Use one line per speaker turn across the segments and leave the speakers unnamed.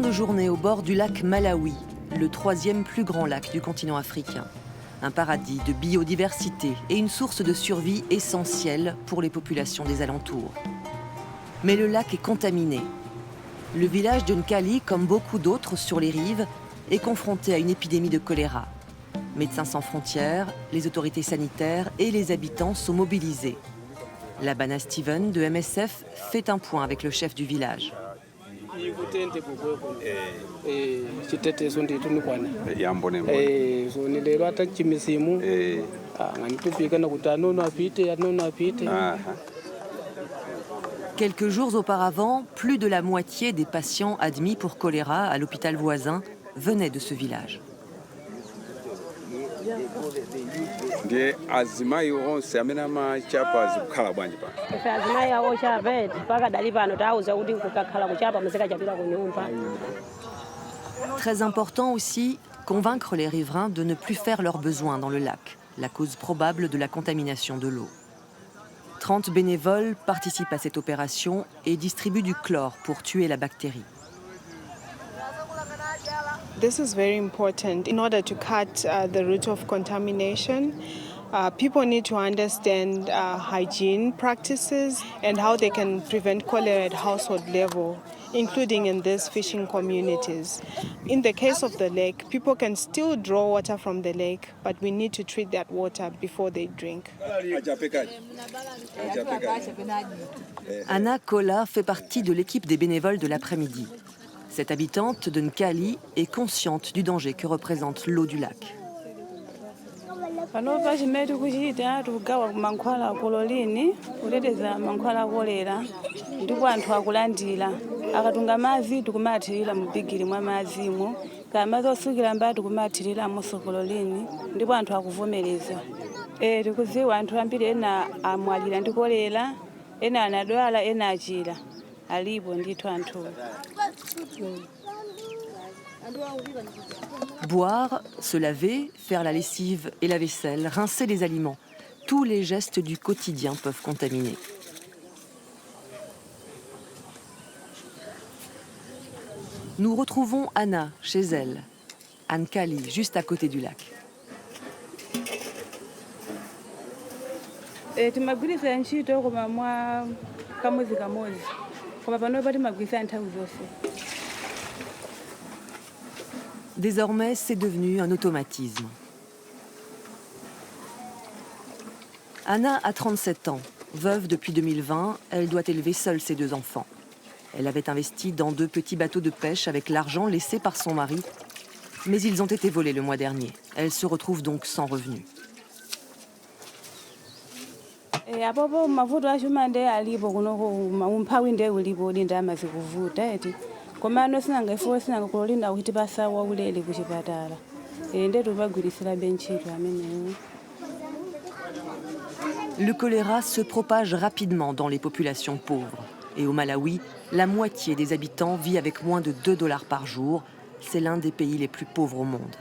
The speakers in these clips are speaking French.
de journée au bord du lac Malawi, le troisième plus grand lac du continent africain. Un paradis de biodiversité et une source de survie essentielle pour les populations des alentours. Mais le lac est contaminé. Le village de Nkali, comme beaucoup d'autres sur les rives, est confronté à une épidémie de choléra. Médecins sans frontières, les autorités sanitaires et les habitants sont mobilisés. Labana Steven de MSF fait un point avec le chef du village. Quelques jours auparavant, plus de la moitié des patients admis pour choléra à l'hôpital voisin venaient de ce village. Très important aussi, convaincre les riverains de ne plus faire leurs besoins dans le lac, la cause probable de la contamination de l'eau. 30 bénévoles participent à cette opération et distribuent du chlore pour tuer la bactérie.
This is very important. In order to cut the root of contamination, people need to understand hygiene practices and how they can prevent cholera at household level, including in these fishing communities. In the case of the lake, people can still draw water from the lake, but we need to treat that water before they drink.
Anna Kola fait partie de l'équipe des bénévoles de l'après-midi. Cette habitante de Nkali est consciente du danger que représente l'eau du lac. Boire, se laver, faire la lessive et la vaisselle, rincer les aliments, tous les gestes du quotidien peuvent contaminer. Nous retrouvons Anna chez elle, à Nkali, juste à côté du lac. Désormais, c'est devenu un automatisme. Anna a 37 ans. Veuve depuis 2020, elle doit élever seule ses 2 enfants. Elle avait investi dans 2 petits bateaux de pêche avec l'argent laissé par son mari, mais ils ont été volés le mois dernier. Elle se retrouve donc sans revenus. Le choléra se propage rapidement dans les populations pauvres. Et au Malawi, la moitié des habitants vit avec moins de $2 par jour. C'est l'un des pays les plus pauvres au monde.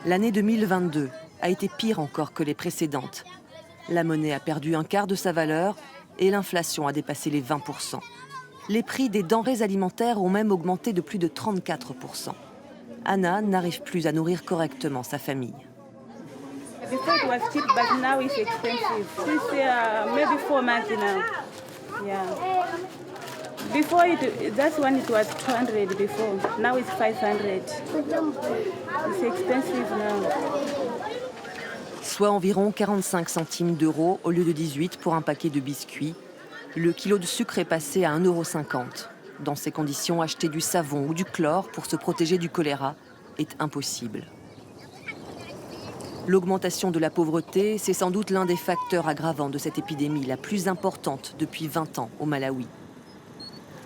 L'année 2022 a été pire encore que les précédentes. La monnaie a perdu un quart de sa valeur et l'inflation a dépassé les 20%. Les prix des denrées alimentaires ont même augmenté de plus de 34%. Anna n'arrive plus à nourrir correctement sa famille.
Before it was cheap, but now it's expensive. Since maybe 4 months now. Yeah. Before that's when it was 200 before. Now it's 500. It's expensive now.
Soit environ 45 centimes d'euros au lieu de 18 pour un paquet de biscuits. Le kilo de sucre est passé à 1,50 €. Dans ces conditions, acheter du savon ou du chlore pour se protéger du choléra est impossible. L'augmentation de la pauvreté, c'est sans doute l'un des facteurs aggravants de cette épidémie, la plus importante depuis 20 ans au Malawi.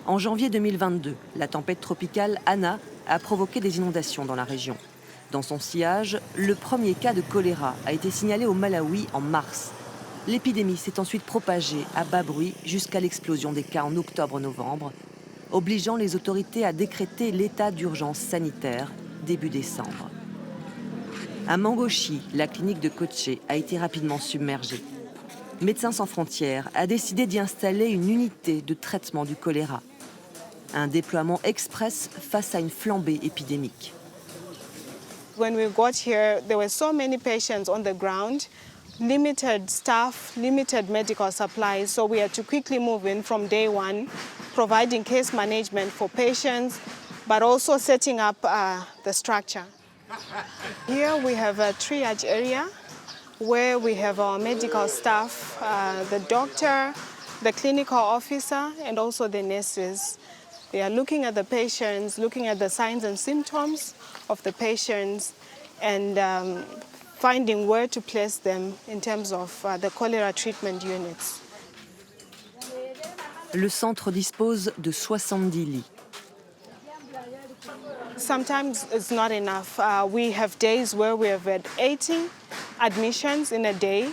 En janvier 2022, la tempête tropicale Anna a provoqué des inondations dans la région. Dans son sillage, le premier cas de choléra a été signalé au Malawi en mars. L'épidémie s'est ensuite propagée à bas bruit jusqu'à l'explosion des cas en octobre-novembre, obligeant les autorités à décréter l'état d'urgence sanitaire début décembre. À Mangochi, la clinique de Koche a été rapidement submergée. Médecins sans frontières a décidé d'y installer une unité de traitement du choléra. Un déploiement express face à une flambée épidémique.
When we got here, there were so many patients on the ground, limited staff, limited medical supplies, so we had to quickly move in from day one, providing case management for patients, but also setting up the structure. Here we have a triage area where we have our medical staff, the doctor, the clinical officer, and also the nurses. They are looking at the patients, looking at the signs and symptoms of the patients, and finding where to place them in terms of the cholera treatment units.
Le centre dispose de 70 lits.
Sometimes it's not enough. We have days where we have had 80 admissions in a day.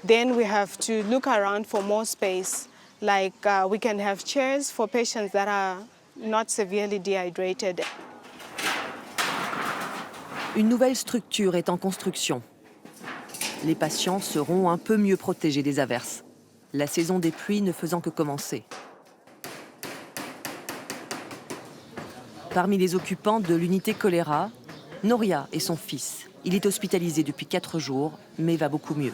Then we have to look around for more space. Like we can have chairs for patients that are not severely dehydrated.
Une nouvelle structure est en construction. Les patients seront un peu mieux protégés des averses, la saison des pluies ne faisant que commencer. Parmi les occupants de l'unité choléra, Noria et son fils. Il est hospitalisé depuis 4 jours, mais va beaucoup mieux.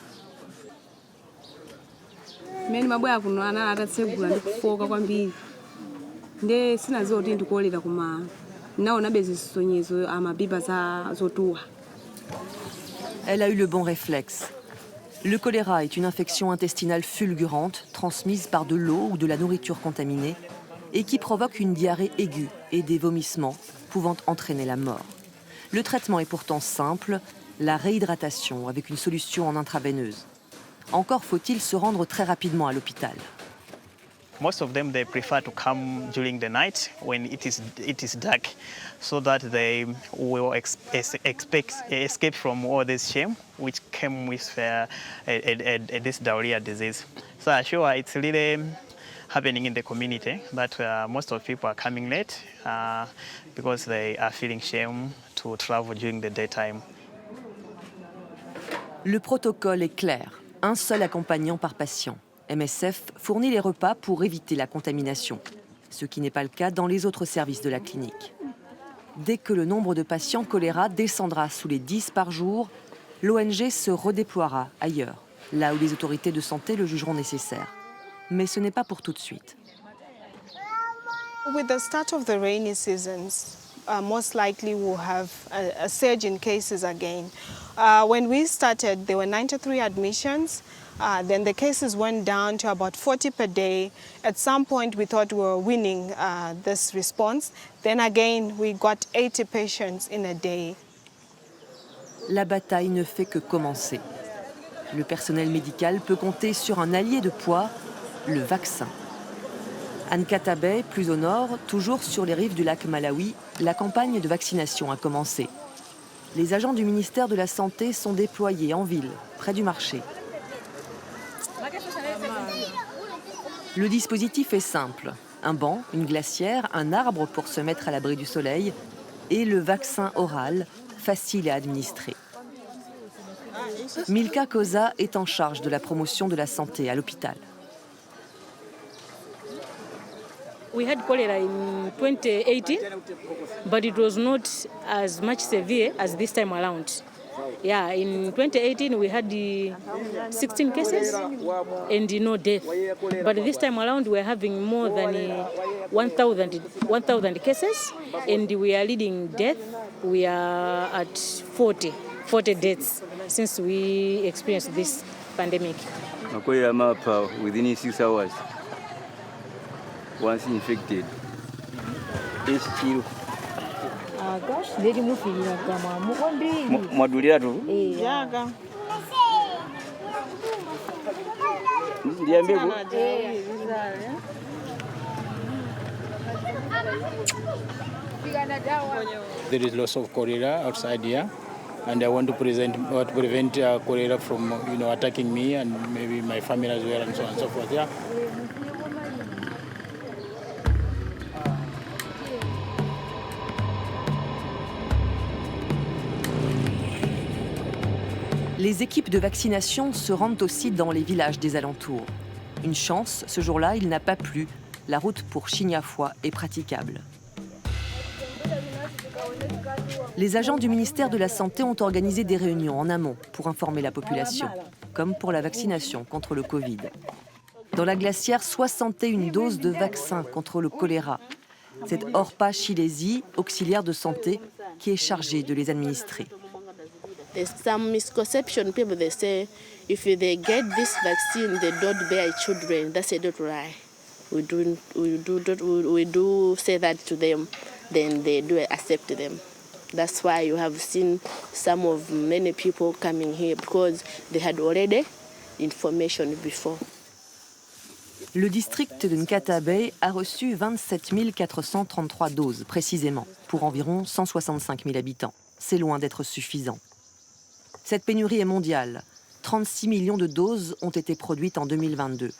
Elle a eu le bon réflexe. Le choléra est une infection intestinale fulgurante, transmise par de l'eau ou de la nourriture contaminée, et qui provoque une diarrhée aiguë et des vomissements, pouvant entraîner la mort. Le traitement est pourtant simple, la réhydratation avec une solution en intraveineuse. Encore faut-il se rendre très rapidement à l'hôpital.
Most of them, they prefer to come during the night when it is dark, so that they will escape from all this shame which came with this diarrhea disease. So I'm sure it's really happening in the community that most of people are coming late because they are feeling shame to travel during the daytime.
Le protocole est clair, un seul accompagnant par patient. MSF fournit les repas pour éviter la contamination, ce qui n'est pas le cas dans les autres services de la clinique. Dès que le nombre de patients choléra descendra sous les 10 par jour, l'ONG se redéploiera ailleurs, là où les autorités de santé le jugeront nécessaire. Mais ce n'est pas pour tout de suite.
With the start of the rainy seasons, most likely we'll have a surge in cases again. When we started, there were 93 admissions. Then the cases went down to about 40 per day. At some point, we thought we were winning this response. Then again, we got 80 patients in a day.
La bataille ne fait que commencer. Le personnel médical peut compter sur un allié de poids, le vaccin. Ankatabe, plus au nord, toujours sur les rives du lac Malawi, la campagne de vaccination a commencé. Les agents du ministère de la Santé sont déployés en ville, près du marché. Le dispositif est simple. Un banc, une glacière, un arbre pour se mettre à l'abri du soleil et le vaccin oral, facile à administrer. Milka Koza est en charge de la promotion de la santé à l'hôpital.
We had cholera in 2018, but it was not as much severe as this time around. Yeah, in 2018 we had 16 cases and no death. But this time around we're having more than 1,000 cases and we are leading death. We are at 40 deaths since we experienced this pandemic.
Cholera map within 6 hours. Once infected, it's chill.
Gosh, lady mufi kama mukombi.
Mwadulira tu.
Yaga.
Ndiambie
There is lots of cholera outside here, and I want to prevent cholera from attacking me and maybe my family as well, and so on and so forth. Yeah.
Les équipes de vaccination se rendent aussi dans les villages des alentours. Une chance, ce jour-là, il n'a pas plu, la route pour Chignafua est praticable. Les agents du ministère de la Santé ont organisé des réunions en amont pour informer la population, comme pour la vaccination contre le Covid. Dans la glacière, 61 doses de vaccin contre le choléra. C'est Orpa Chilesi, auxiliaire de santé, qui est chargée de les administrer.
There's some misconception. People they say if they get this vaccine, they don't bear children. That's a not lie. We do say that to them, then they do accept them. That's why you have seen many people coming here because they had already information before.
Le district de Nkata Bay a reçu 27 433 doses, précisément, pour environ 165 000 habitants. C'est loin d'être suffisant. Cette pénurie est mondiale. 36 millions de doses ont été produites en 2022.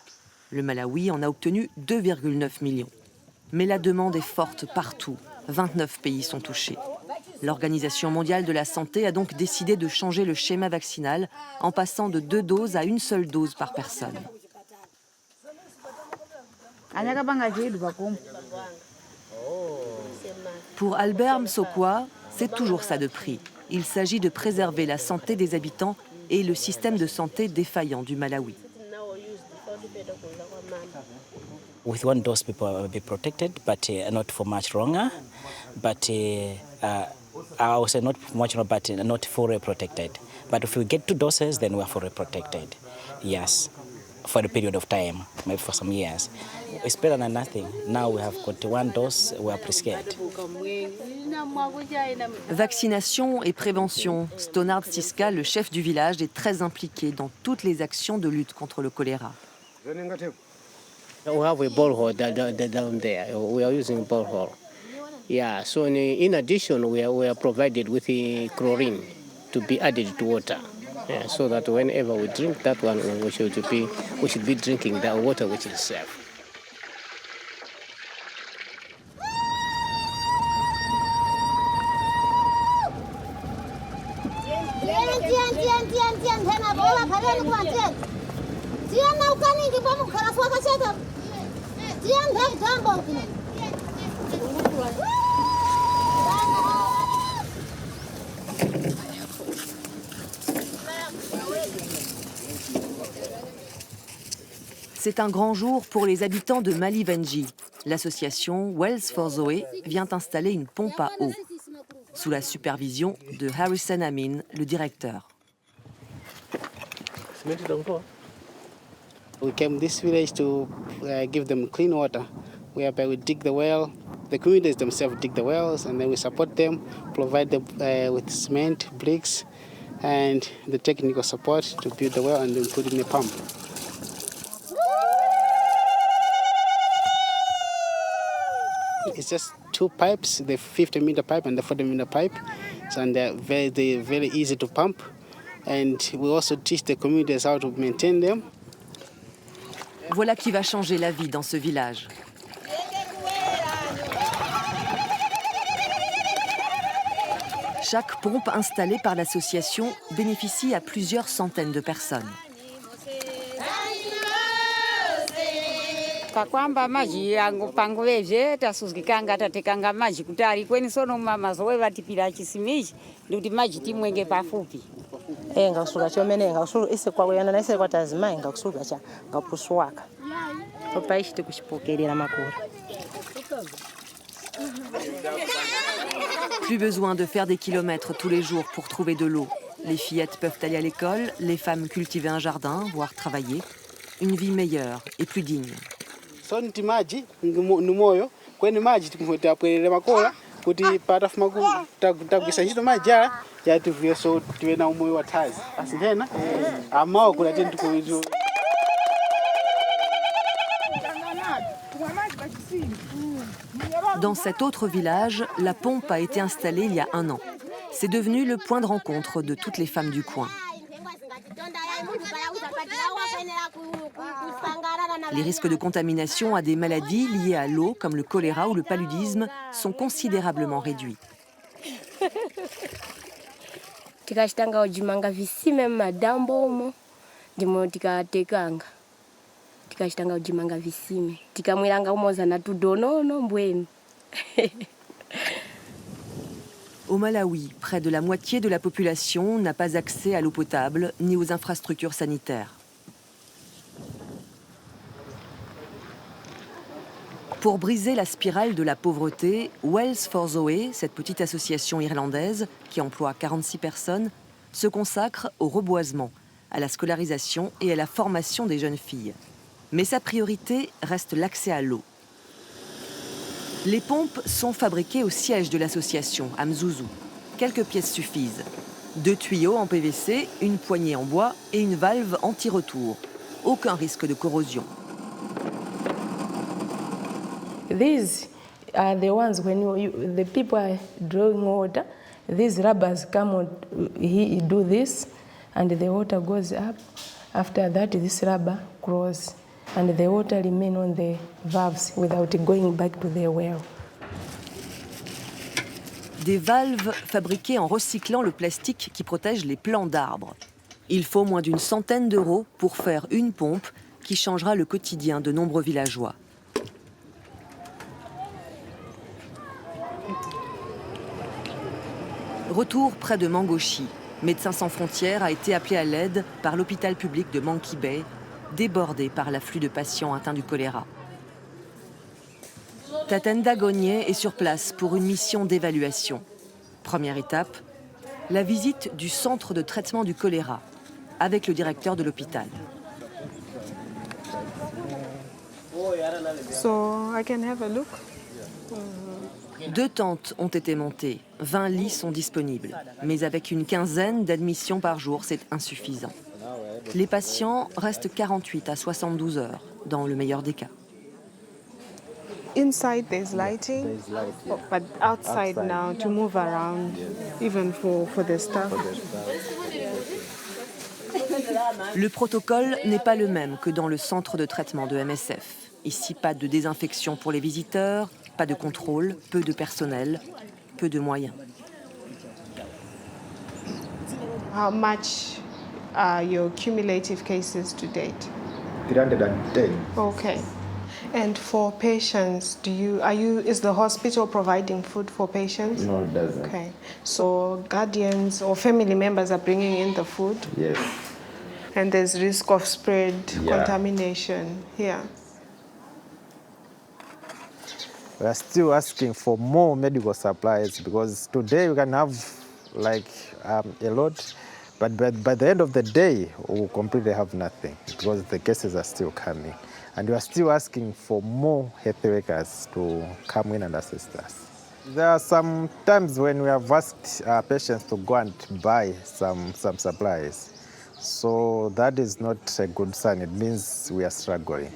Le Malawi en a obtenu 2,9 millions. Mais la demande est forte partout. 29 pays sont touchés. L'Organisation mondiale de la santé a donc décidé de changer le schéma vaccinal en passant de 2 doses à une seule dose par personne. Pour Albert Msokwa, c'est toujours ça de prix. Il s'agit de préserver la santé des habitants et le système de santé défaillant du Malawi.
With one dose, people will be protected, but not for much longer. But I would say not much longer, but not fully protected. But if we get 2 doses, then we are fully protected. Yes, for a period of time, maybe for some years. It's better than nothing. Now we have got 1 dose, we are pretty scared.
Vaccination et prévention. Stonard Siska, le chef du village, est très impliqué dans toutes les actions de lutte contre le choléra.
We have a borehole down there. We are using borehole. Yeah, so in addition, we are provided with chlorine to be added to water. Yeah, so that whenever we drink that one, we should be drinking that water which is safe.
C'est un grand jour pour les habitants de Malivenji. L'association Wells for Zoe vient installer une pompe à eau, sous la supervision de Harrison Amin, le directeur.
We came this village to give them clean water, whereby we dig the well. The communities themselves dig the wells, and then we support them, provide them with cement, bricks, and the technical support to build the well and then put in a pump. It's just 2 pipes, the 50-meter pipe and the 40-meter pipe, and they're very easy to pump. And we also teach the communities how to maintain them.
Voilà qui va changer la vie dans ce village. Chaque pompe installée par l'association bénéficie à plusieurs centaines de personnes.
Pakwamba maji yangu pangu veve tasuzikanga tatekanga maji kutari kweni sono mama zoe vatipira chisimichi ndikuti maji timwenge pafupi
ngakusuka chomene ngakusuka ise kwakuyana na ise kwatazimai ngakusuka cha ngapuswaka topaishi tikuchipokerera makura.
Plus besoin de faire des kilomètres tous les jours pour trouver de l'eau. Les fillettes peuvent aller à l'école, les femmes cultiver un jardin, voire travailler. Une vie meilleure et plus digne.
Sonti maji numoyo kweni maji tikupwelele makola kuti patafuma kutagwisa ntchito maji ya tivuye so tiwe na umoyo wa thazi asintena amawo kula tentikuizo.
Dans cet autre village, la pompe a été installée il y a 1 an. C'est devenu le point de rencontre de toutes les femmes du coin. Les risques de contamination à des maladies liées à l'eau, comme le choléra ou le paludisme, sont considérablement réduits.
Tikachitanga ujimanga visime madambo omo ndimo tikatekanga
tikachitanga kujimanga visime tikamwiranga umoza na tudonono mbweni.
Au Malawi, près de la moitié de la population n'a pas accès à l'eau potable ni aux infrastructures sanitaires. Pour briser la spirale de la pauvreté, Wells for Zoe, cette petite association irlandaise qui emploie 46 personnes, se consacre au reboisement, à la scolarisation et à la formation des jeunes filles. Mais sa priorité reste l'accès à l'eau. Les pompes sont fabriquées au siège de l'association, à Mzuzu. Quelques pièces suffisent. 2 tuyaux en PVC, une poignée en bois et une valve anti-retour. Aucun risque de corrosion.
These are the ones when the people are drawing water, these rubbers come on, he do this, and the water goes up. After that, this rubber closes, and the water remain on the valves without going back to the well.
Des valves fabriquées en recyclant le plastique qui protège les plants d'arbres. Il faut moins d'une centaine d'euros pour faire une pompe qui changera le quotidien de nombreux villageois. Retour près de Mangochi. Médecins sans frontières a été appelé à l'aide par l'hôpital public de Monkey Bay, débordé par l'afflux de patients atteints du choléra. Tatenda Gogné est sur place pour une mission d'évaluation. Première étape, la visite du centre de traitement du choléra avec le directeur de l'hôpital.
So I can have a look.
2 tentes ont été montées, 20 lits sont disponibles. Mais avec une quinzaine d'admissions par jour, c'est insuffisant. Les patients restent 48 à 72 heures, dans le meilleur des cas.
Inside there's lighting, but outside now to move around, even for the staff.
Le protocole n'est pas le même que dans le centre de traitement de MSF. Ici, pas de désinfection pour les visiteurs, pas de contrôle, peu de personnel, peu de moyens.
How much are your cumulative cases to date?
310.
Okay. And for patients, is the hospital providing food for patients?
No, it doesn't.
Okay. So guardians or family members are bringing in the food?
Yes.
And there's risk of spread, contamination here.
We are still asking for more medical supplies because today we can have a lot, but by the end of the day we'll completely have nothing because the cases are still coming. And we are still asking for more health workers to come in and assist us. There are some times when we have asked our patients to go and buy some supplies. So that is not a good sign. It means we are struggling.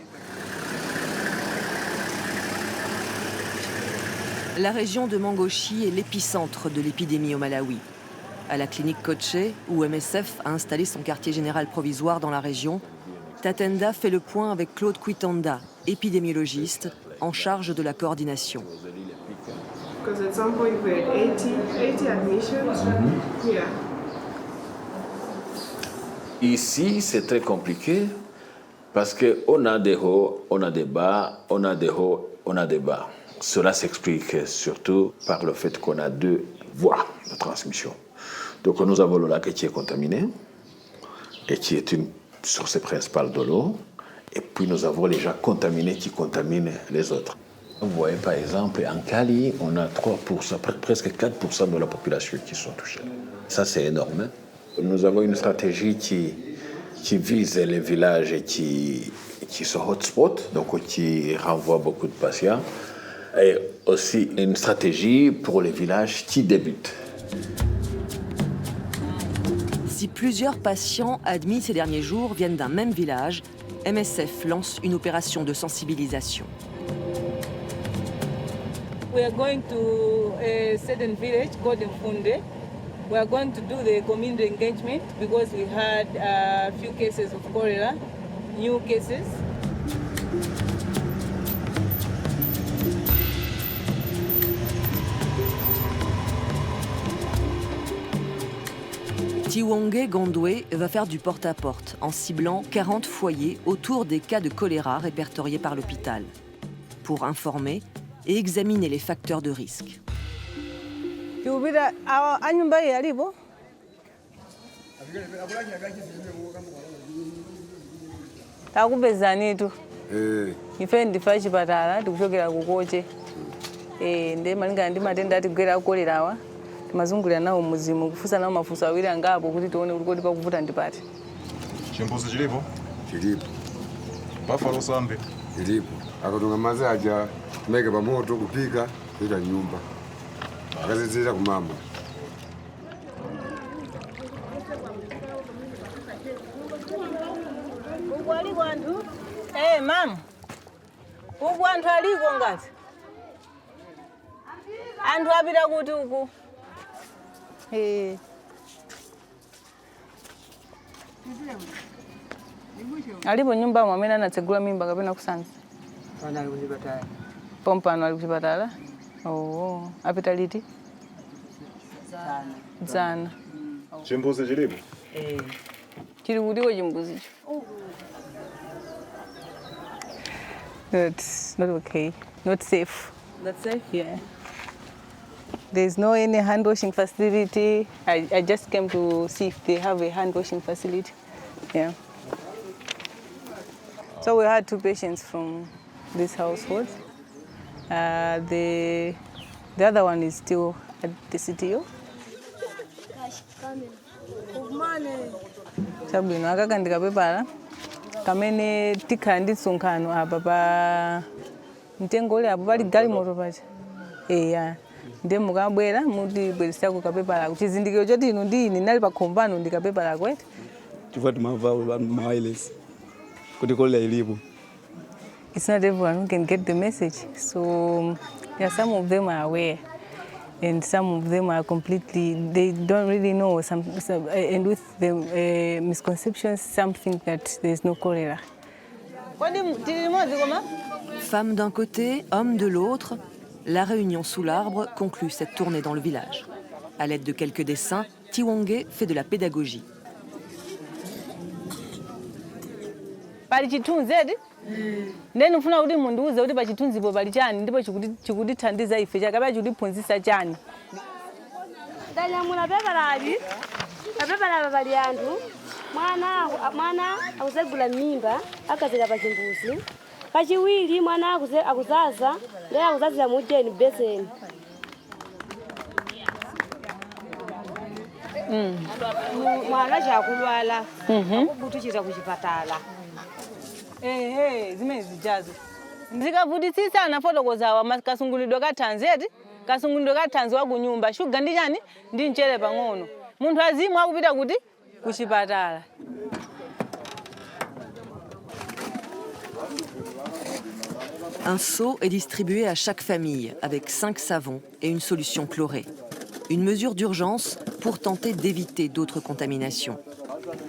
La région de Mangochi est l'épicentre de l'épidémie au Malawi. À la clinique Koche, où MSF a installé son quartier général provisoire dans la région, Tatenda fait le point avec Claude Kuitanda, épidémiologiste en charge de la coordination.
Because at some point we had 80 admissions. Yeah.
Ici, c'est très compliqué parce qu'on a des hauts, on a des bas, on a des hauts, on a des bas. Cela s'explique surtout par le fait qu'on a 2 voies de transmission. Donc nous avons le lac qui est contaminé et qui est une source principale de l'eau. Et puis nous avons les gens contaminés qui contaminent les autres. Vous voyez par exemple en Cali, on a 3%, presque 4% de la population qui sont touchés. Ça c'est énorme. Nous avons une stratégie qui vise les villages qui sont hotspots, donc qui renvoient beaucoup de patients. Et aussi une stratégie pour les villages qui débutent.
Si plusieurs patients admis ces derniers jours viennent d'un même village, MSF lance une opération de sensibilisation.
We are going to a certain village called Mfunde. We are going to do the community engagement because we had a few cases of cholera, new cases.
Tiwonge Gondwe va faire du porte-à-porte en ciblant 40 foyers autour des cas de choléra répertoriés par l'hôpital, pour informer et examiner les facteurs de risque.
ife ndifa chipatala tikuchokera kukoche ndi malingana ndi matenda atigwera akolerawa timazungulira nawo muzimu kufunsa nawo mafunso awiri angapo kuti tione kuti kodi pakuvuta ndipati.
Chimbuzi chilipo? Chilipo. Buffalo sambe? Chilipo. Akatunga mazi aja meke pamoto kupika kuita nyumba akazizira kumama.
Uku anthu? Mama. Uku anthu aliko ngati? Anthu apita kuti uku? Alipo nyumba amene anatsegula mimba kapena kusanza?
Ana ali kuchipatala.
Pompano ali kuchipatala? Oh, apita liti? Dzana.
Chimbuzi chilipo?
Chili kutiko chimbuzicho? Not okay. Not safe. Not safe? Yeah. There's no any hand washing facility. I just came to see if they have a hand washing facility. Yeah. So we had 2 patients from this household. The other one is still at the CTO. Chabwino akaka ndikapepala kamene tikhala ndi msonkhano apa pa mtengo ule apo pali galimoto pacha. Ndi mukabwera mutibweresako kukapepala chizindikiro choti inu ndi ine nali pa khompano ndikapepala kwete.
Chifukwa timamva mawayilesi kuti kolera ilipo.
It's not everyone who can get the message. So yeah, some of them are aware and some of them are completely, they don't really know. And with the misconceptions, some think that there's no cholera.
Femmes d'un côté, hommes de l'autre, la réunion sous l'arbre conclut cette tournée dans le village. À l'aide de quelques dessins, Tiwonge fait de la pédagogie.
Ndeni ufuna kuti mundiuze kuti pachitunzipo pali chani ndipo chikutithandiza ife chakapaya chikutiphunzitsa chani.
Ndanyamula pepalabi, papepalapa pali anthu, mwana akuzegula mimba, akazeka pa chimbuzi. Kachiwiri mwana akuzaza, ndiye akuzazira mujeni beseni.
Mwana chakulwala, akubutuchira kuchipatala.
Zimene zijazo. Ndikavutitsitsa anafotokozawa kasungulidwe kathanzeti, kasungulidwe kathanzi wa kunyumba, shuga ndi chani ndi mchere pang'ono. Munthu azimu akupita kuti kuchipatala.
Un seau est distribué à chaque famille avec 5 savons et une solution chlorée. Une mesure d'urgence pour tenter d'éviter d'autres contaminations.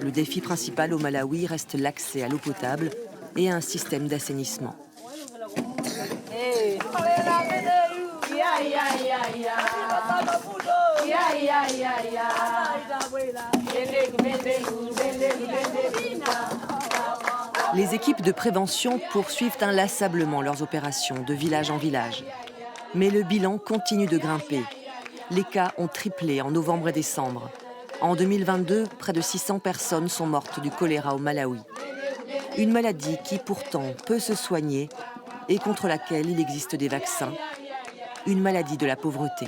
Le défi principal au Malawi reste l'accès à l'eau potable et à un système d'assainissement. Les équipes de prévention poursuivent inlassablement leurs opérations de village en village. Mais le bilan continue de grimper. Les cas ont triplé en novembre et décembre. En 2022, près de 600 personnes sont mortes du choléra au Malawi. Une maladie qui pourtant peut se soigner et contre laquelle il existe des vaccins. Une maladie de la pauvreté.